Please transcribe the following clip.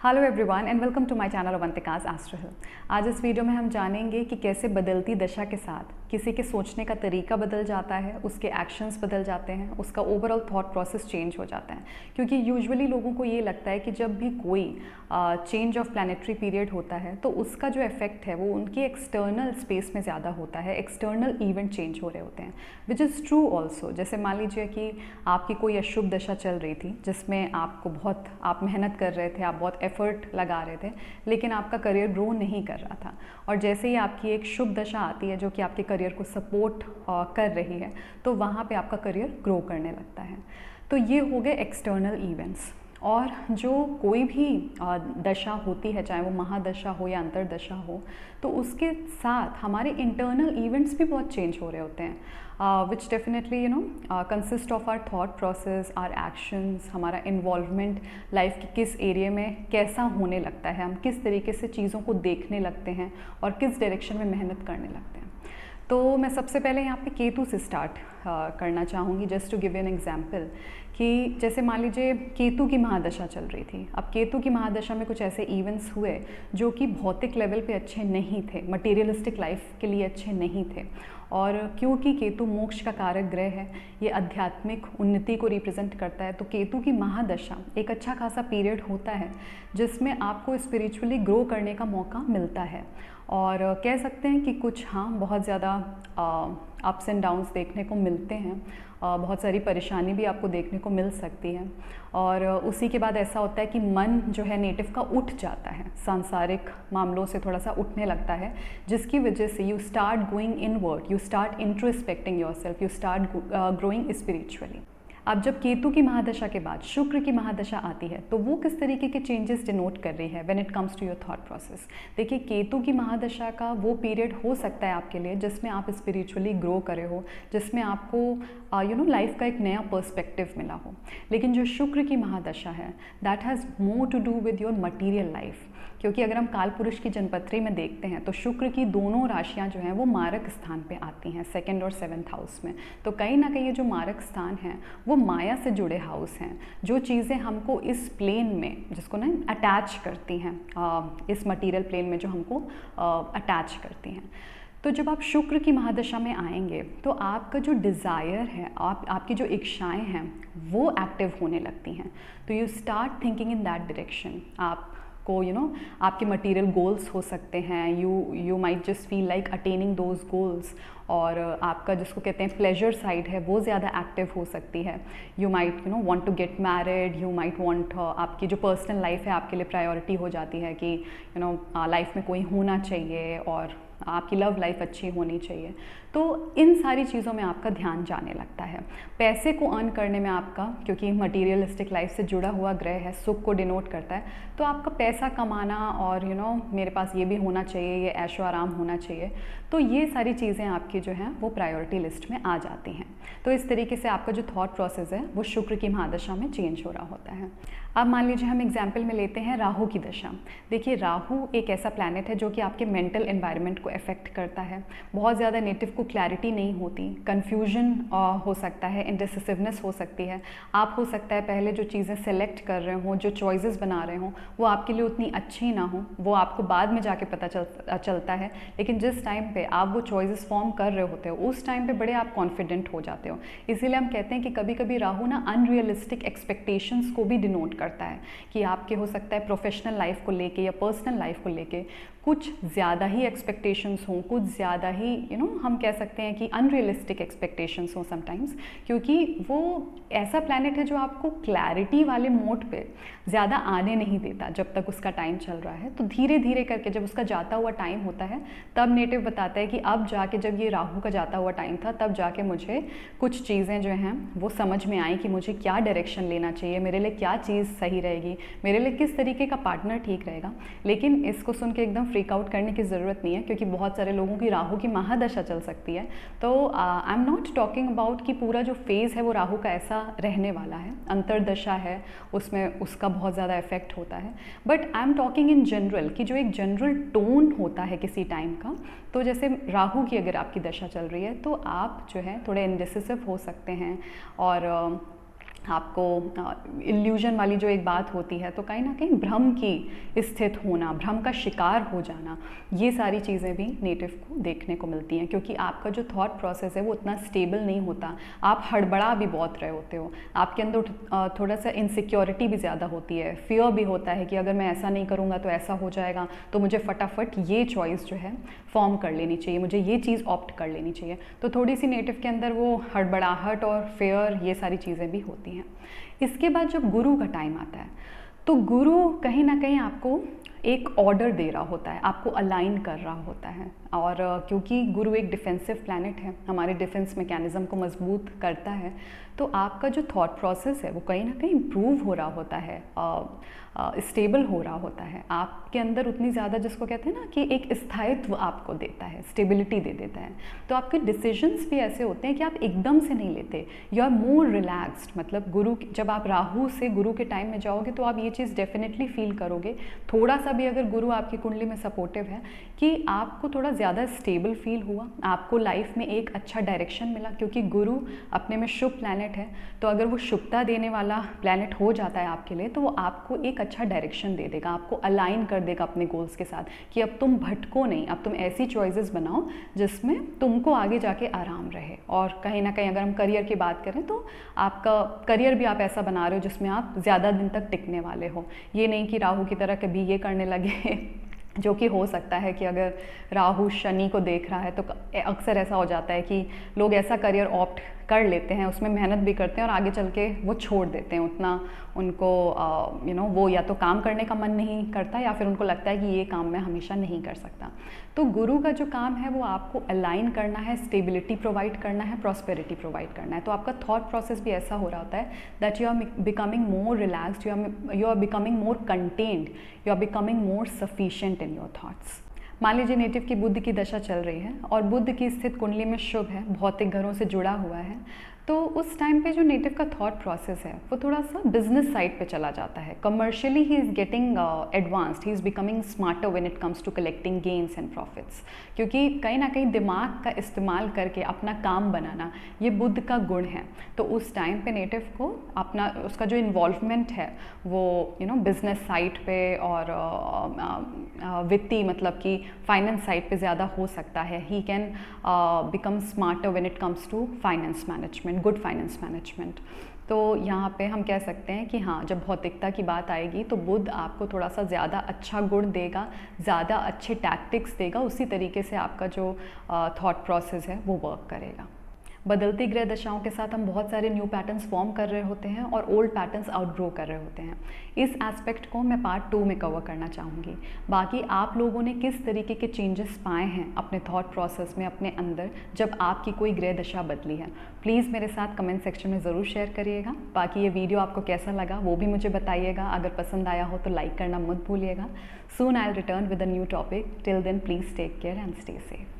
Hello everyone and welcome to my channel Avantika's astro hill. आज इस video में हम जानेंगे कि कैसे बदलती दशा के साथ किसी के सोचने का तरीका बदल जाता है, उसके एक्शंस बदल जाते हैं, उसका ओवरऑल थॉट प्रोसेस चेंज हो जाता है। क्योंकि यूजुअली लोगों को ये लगता है कि जब भी कोई चेंज ऑफ प्लानिटरी पीरियड होता है तो उसका जो इफेक्ट है वो उनकी एक्सटर्नल स्पेस में ज़्यादा होता है, एक्सटर्नल इवेंट चेंज हो रहे होते हैं, विच इज़ ट्रू ऑल्सो। जैसे मान लीजिए कि आपकी कोई अशुभ दशा चल रही थी जिसमें आप मेहनत कर रहे थे, आप बहुत एफर्ट लगा रहे थे, लेकिन आपका करियर ग्रो नहीं कर रहा था। और जैसे ही आपकी एक शुभ दशा आती है जो कि आपके करियर को सपोर्ट कर रही है, तो वहाँ पे आपका करियर ग्रो करने लगता है। तो ये हो गए एक्सटर्नल इवेंट्स। और जो कोई भी दशा होती है, चाहे वो महादशा हो या अंतरदशा हो, तो उसके साथ हमारे इंटरनल इवेंट्स भी बहुत चेंज हो रहे होते हैं, which definitely consist of our thought process, our actions, हमारा इन्वॉल्वमेंट लाइफ के किस एरिया में कैसा होने लगता है, हम किस तरीके से चीज़ों को देखने लगते हैं और किस डायरेक्शन में मेहनत करने लगते हैं। तो मैं सबसे पहले यहाँ पे केतु से स्टार्ट करना चाहूँगी, just to give an example. कि जैसे मान लीजिए केतु की महादशा चल रही थी। अब केतु की महादशा में कुछ ऐसे इवेंट्स हुए जो कि भौतिक लेवल पे अच्छे नहीं थे, मटेरियलिस्टिक लाइफ के लिए अच्छे नहीं थे। और क्योंकि केतु मोक्ष का कारक ग्रह है, ये आध्यात्मिक उन्नति को रिप्रेजेंट करता है, तो केतु की महादशा एक अच्छा खासा पीरियड होता है जिसमें आपको स्पिरिचुअली ग्रो करने का मौका मिलता है। और कह सकते हैं कि कुछ बहुत ज़्यादा अप्स एंड डाउन्स देखने को मिलते हैं, बहुत सारी परेशानी भी आपको देखने को मिल सकती है। और उसी के बाद ऐसा होता है कि मन जो है नेटिव का उठ जाता है, सांसारिक मामलों से थोड़ा सा उठने लगता है, जिसकी वजह से you start going inward, you start introspecting yourself, you start growing spiritually. अब जब केतु की महादशा के बाद शुक्र की महादशा आती है तो वो किस तरीके के चेंजेस डिनोट कर रही है when it comes to your thought process. देखिए, केतु की महादशा का वो पीरियड हो सकता है आपके लिए जिसमें आप स्पिरिचुअली ग्रो करे हो, जिसमें आपको लाइफ का एक नया पर्सपेक्टिव मिला हो। लेकिन जो शुक्र की महादशा है, that has more to do with your material life. क्योंकि अगर हम काल पुरुष की जन्मपत्री में देखते हैं तो शुक्र की दोनों राशियां जो हैं वो मारक स्थान पे आती हैं, 2nd और 7th हाउस में। तो कहीं ना कहीं ये जो मारक स्थान हैं वो माया से जुड़े हाउस हैं, जो चीज़ें हमको इस प्लेन में, जिसको ना अटैच करती हैं, इस मटीरियल प्लेन में जो हमको अटैच करती हैं। तो जब आप शुक्र की महादशा में आएंगे तो आपका जो डिज़ायर है, आपकी जो इच्छाएं हैं वो एक्टिव होने लगती हैं। तो you start thinking in that direction. आपको आपके मटेरियल गोल्स हो सकते हैं, you might just feel like attaining those goals. और आपका जिसको कहते हैं प्लेजर साइड है वो ज़्यादा एक्टिव हो सकती है। You might want to get married, you might want, आपकी जो पर्सनल लाइफ है आपके लिए प्रायोरिटी हो जाती है कि लाइफ में कोई होना चाहिए और आपकी लव लाइफ अच्छी होनी चाहिए। तो इन सारी चीज़ों में आपका ध्यान जाने लगता है। पैसे को अर्न करने में आपका, क्योंकि मटीरियलिस्टिक लाइफ से जुड़ा हुआ ग्रह है, सुख को डिनोट करता है, तो आपका पैसा कमाना और मेरे पास ये भी होना चाहिए, ये ऐशो आराम होना चाहिए, तो ये सारी चीज़ें आपकी जो हैं वो प्रायोरिटी लिस्ट में आ जाती हैं। तो इस तरीके से आपका जो थॉट प्रोसेस है वो शुक्र की महादशा में चेंज हो रहा होता है। अब मान लीजिए हम एग्जाम्पल में लेते हैं राहु की दशा। देखिए, राहु एक ऐसा प्लैनेट है जो कि आपके मेंटल एनवायरनमेंट को अफेक्ट करता है। बहुत ज़्यादा नेटिव को क्लैरिटी नहीं होती, कन्फ्यूजन हो सकता है, इंडिसिसिवनेस हो सकती है। आप हो सकता है पहले जो चीज़ें सेलेक्ट कर रहे हों, जो चॉइसेस बना रहे हों, वो आपके लिए उतनी अच्छी ना हो, वो आपको बाद में जाके पता चलता है। लेकिन जिस टाइम पे आप वो चॉइसेस फॉर्म कर रहे होते हो उस टाइम पे बड़े आप कॉन्फिडेंट हो जाते हो। इसीलिए हम कहते हैं कि कभी कभी राहु ना अनरियलिस्टिक एक्सपेक्टेशंस को भी डिनोट करता है कि आपके हो सकता है प्रोफेशनल लाइफ को लेके या पर्सनल लाइफ को लेके कुछ ज़्यादा ही एक्सपेक्टेशंस हों, कुछ ज़्यादा ही हम कह सकते हैं कि अनरियलिस्टिक एक्सपेक्टेशंस हों समटाइम्स, क्योंकि वो ऐसा प्लैनेट है जो आपको क्लैरिटी वाले मोड पे ज़्यादा आने नहीं देता जब तक उसका टाइम चल रहा है। तो धीरे धीरे करके जब उसका जाता हुआ टाइम होता है तब नेटिव बताता है कि अब जाके, जब ये राहु का जाता हुआ टाइम था, तब जाके मुझे कुछ चीज़ें जो हैं वो समझ में आई कि मुझे क्या डायरेक्शन लेना चाहिए, मेरे लिए क्या चीज़ सही रहेगी, मेरे लिए किस तरीके का पार्टनर ठीक रहेगा। लेकिन इसको सुन के एकदम फ्रीक आउट करने की ज़रूरत नहीं है, क्योंकि बहुत सारे लोगों की राहु की महादशा चल सकती है। तो I am not talking about कि पूरा जो फेज़ है वो राहु का ऐसा रहने वाला है, अंतरदशा है उसमें उसका बहुत ज़्यादा इफेक्ट होता है। But I am talking in general कि जो एक जनरल टोन होता है किसी टाइम का, तो जैसे राहु की अगर आपकी दशा चल रही है तो आप जो है थोड़े इंडिसिसिव हो सकते हैं और आपको इल्यूजन वाली जो एक बात होती है, तो कहीं ना कहीं भ्रम की स्थित होना, भ्रम का शिकार हो जाना, ये सारी चीज़ें भी नेटिव को देखने को मिलती हैं, क्योंकि आपका जो थॉट प्रोसेस है वो उतना स्टेबल नहीं होता। आप हड़बड़ा भी बहुत रहे होते हो, आपके अंदर थोड़ा सा इनसिक्योरिटी भी ज़्यादा होती है, फियर भी होता है कि अगर मैं ऐसा नहीं करूँगा तो ऐसा हो जाएगा, तो मुझे फटाफट ये चॉइस जो है फॉर्म कर लेनी चाहिए, मुझे ये चीज़ ऑप्ट कर लेनी चाहिए। तो थोड़ी सी नेटिव के अंदर वो हड़बड़ाहट और फेयर, ये सारी चीज़ें भी होती हैं। इसके बाद जब गुरु का टाइम आता है, तो गुरु कहीं ना कहीं आपको एक ऑर्डर दे रहा होता है, आपको अलाइन कर रहा होता है। और क्योंकि गुरु एक डिफेंसिव प्लैनेट है, हमारे डिफेंस मैकेनिज्म को मजबूत करता है, तो आपका जो थॉट प्रोसेस है वो कहीं ना कहीं इम्प्रूव हो रहा होता है, स्टेबल हो रहा होता है। आपके अंदर उतनी ज़्यादा, जिसको कहते हैं ना कि एक स्थायित्व आपको देता है, स्टेबिलिटी दे देता है। तो आपके डिसीजंस भी ऐसे होते हैं कि आप एकदम से नहीं लेते, यू आर मोर रिलैक्स्ड। मतलब गुरु, जब आप राहु से गुरु के टाइम में जाओगे तो आप ये चीज़ डेफिनेटली फील करोगे, थोड़ा सा भी अगर गुरु आपकी कुंडली में सपोर्टिव है, कि आपको थोड़ा ज़्यादा स्टेबल फील हुआ, आपको लाइफ में एक अच्छा डायरेक्शन मिला, क्योंकि गुरु अपने में शुभ प्लैनेट है। तो अगर वो शुभता देने वाला प्लैनेट हो जाता है आपके लिए, तो वो आपको एक अच्छा डायरेक्शन दे देगा, आपको अलाइन कर देगा अपने गोल्स के साथ, कि अब तुम भटको नहीं, अब तुम ऐसी चॉइसेस बनाओ जिसमें तुमको आगे जाके आराम रहे। और कहीं ना कहीं अगर हम करियर की बात करें, तो आपका करियर भी आप ऐसा बना रहे हो जिसमें आप ज़्यादा दिन तक टिकने वाले हो। ये नहीं कि राहु की तरह कभी ये करने लगे जो कि हो सकता है कि अगर राहु शनि को देख रहा है, तो अक्सर ऐसा हो जाता है कि लोग ऐसा करियर ऑप्ट कर लेते हैं, उसमें मेहनत भी करते हैं और आगे चल के वो छोड़ देते हैं। उतना उनको वो या तो काम करने का मन नहीं करता, या फिर उनको लगता है कि ये काम मैं हमेशा नहीं कर सकता। तो गुरु का जो काम है वो आपको अलाइन करना है, स्टेबिलिटी प्रोवाइड करना है, प्रॉस्पेरिटी प्रोवाइड करना है। तो आपका थॉट प्रोसेस भी ऐसा हो रहा होता है that you are becoming more relaxed, you are becoming more content, you are becoming more sufficient in your thoughts. मान लीजिए नेटिव की बुध की दशा चल रही है और बुध की स्थित कुंडली में शुभ है, भौतिक घरों से जुड़ा हुआ है, तो उस टाइम पे जो नेटिव का थॉट प्रोसेस है वो थोड़ा सा बिजनेस साइड पे चला जाता है। Commercially he is getting advanced, he is becoming smarter when it comes to collecting gains and profits, क्योंकि कहीं ना कहीं दिमाग का इस्तेमाल करके अपना काम बनाना, ये बुध का गुण है। तो उस टाइम पे नेटिव को अपना, उसका जो इन्वॉल्वमेंट है वो बिजनेस साइड पे और वित्तीय, मतलब कि फाइनेंस साइड पे ज़्यादा हो सकता है। He can become smarter when it comes to finance management, good finance management. तो यहाँ पे हम कह सकते हैं कि हाँ, जब भौतिकता की बात आएगी तो बुध आपको थोड़ा सा ज़्यादा अच्छा गुण देगा, ज़्यादा अच्छे टैक्टिक्स देगा, उसी तरीके से आपका जो थॉट प्रोसेस है वो वर्क करेगा। बदलती ग्रह दशाओं के साथ हम बहुत सारे न्यू पैटर्न्स फॉर्म कर रहे होते हैं और ओल्ड पैटर्न्स आउटग्रो कर रहे होते हैं। इस एस्पेक्ट को मैं पार्ट 2 में कवर करना चाहूँगी। बाकी आप लोगों ने किस तरीके के चेंजेस पाए हैं अपने थॉट प्रोसेस में, अपने अंदर, जब आपकी कोई ग्रह दशा बदली है, प्लीज़ मेरे साथ कमेंट सेक्शन में ज़रूर शेयर करिएगा। बाकी ये वीडियो आपको कैसा लगा वो भी मुझे बताइएगा। अगर पसंद आया हो तो लाइक करना मत भूलिएगा। Soon I will return with a new topic. Till then please take care and stay safe.